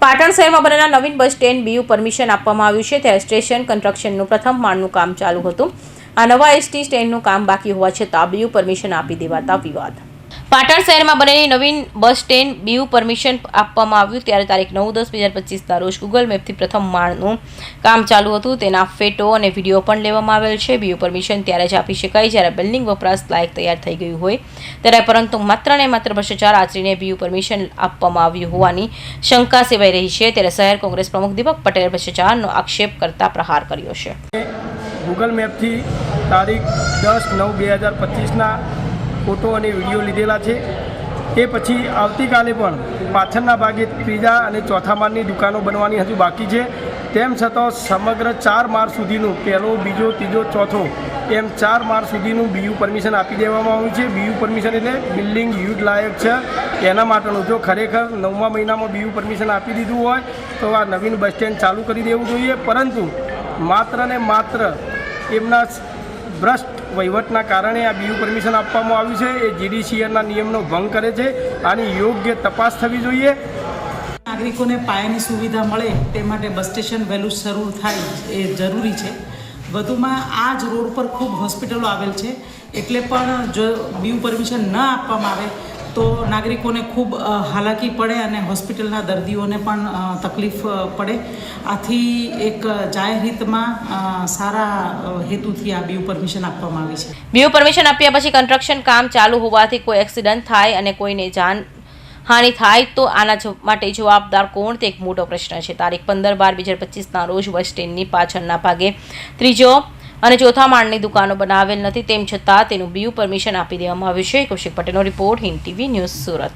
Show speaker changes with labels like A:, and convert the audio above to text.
A: પાટણ શહેરમાં બનેલા નવીન bus stand BU permission આપવામાં આવ્યું છે ત્યારે સ્ટેશન કન્સ્ટ્રક્શનનું પ્રથમ માળનું કામ ચાલુ હતું। આ નવા એસટી સ્ટેન્ડનું કામ બાકી હોવા છતાં બીયુ પરમિશન આપી દેવાતા વિવાદ। પાટણ શહેરમાં બનેલી નવીન બસ સ્ટેન્ડ બીયુ પરમિશન આપવામાં આવ્યું ત્યારે તારીખ 9/10/2025ના રોજ ગૂગલ મેપથી પ્રથમ માળનું કામ ચાલુ હતું। તેના ફોટો અને વિડીયો પણ લેવામાં આવેલ છે। બીયુ પરમિશન ત્યારે જ આપી શકાય જ્યારે બિલ્ડિંગ વપરાશ લાયક તૈયાર થઈ ગયું હોય ત્યારે, પરંતુ માત્ર ને માત્ર ભ્રષ્ટાચાર આચરીને બીયુ પરમિશન આપવામાં આવ્યું હોવાની શંકા સેવાઈ રહી છે। ત્યારે શહેર કોંગ્રેસ પ્રમુખ દીપક પટેલે ભ્રષ્ટાચારનો આક્ષેપ કરતા પ્રહાર કર્યો છે।
B: ગૂગલ મેપથી તારીખ 10/9/2025ના ફોટો અને વિડીયો લીધેલા છે। એ પછી આવતીકાલે પણ પાછળના ભાગે ત્રીજા અને ચોથા માળની દુકાનો બનવાની હજુ બાકી છે। તેમ છતાં સમગ્ર 4 માળ સુધીનું પહેલો, બીજો, ત્રીજો, ચોથો એમ 4 માળ સુધીનું બીયુ પરમિશન આપી દેવામાં આવ્યું છે। બીયુ પરમિશન એટલે બિલ્ડિંગ યુઝ લાયક છે એના માટેનું। જો ખરેખર 9મા મહિનામાં બીયુ પરમિશન આપી દીધું હોય તો આ નવીન બસ સ્ટેન્ડ ચાલુ કરી દેવું જોઈએ, પરંતુ માત્ર ને માત્ર એમના ભ્રષ્ટ વહીવટના કારણે આ બીયુ પરમિશન આપવામાં આવ્યું છે। એ જીડીસીઆરના નિયમનો ભંગ કરે છે। આની યોગ્ય તપાસ થવી જોઈએ।
C: નાગરિકોને પાયાની સુવિધા મળે તે માટે બસ સ્ટેશન વહેલું શરૂ થાય એ જરૂરી છે। વધુમાં આ જ રોડ પર ખૂબ હોસ્પિટલો આવેલ છે, એટલે પણ જો બીયુ પરમિશન ન આપવામાં આવે તો નાગરિકોને ખૂબ હાલાકી પડે અને હોસ્પિટલના દર્દીઓને પણ તકલીફ પડે। આથી એક જાહેર હિતમાં સારા હેતુથી આ બીયુ પરમિશન આપવામાં આવી છે।
A: બીયુ પરમિશન આપ્યા પછી કન્સ્ટ્રક્શન કામ ચાલુ હોવાથી કોઈ એક્સિડન્ટ થાય અને કોઈને જાનહાનિ થાય તો આના માટે જવાબદાર કોણ તે એક મોટો પ્રશ્ન છે। તારીખ 15/12/2025ના રોજ બસ સ્ટેન્ડની પાછળના ભાગે ત્રીજો અને ચોથા માળની દુકાનો બનાવેલ નથી, તેમ છતાં તેનું બીયુ પરમિશન આપી દેવામાં આવ્યું છે। કૌશિક પટેલનો report, Hind TV news, Surat.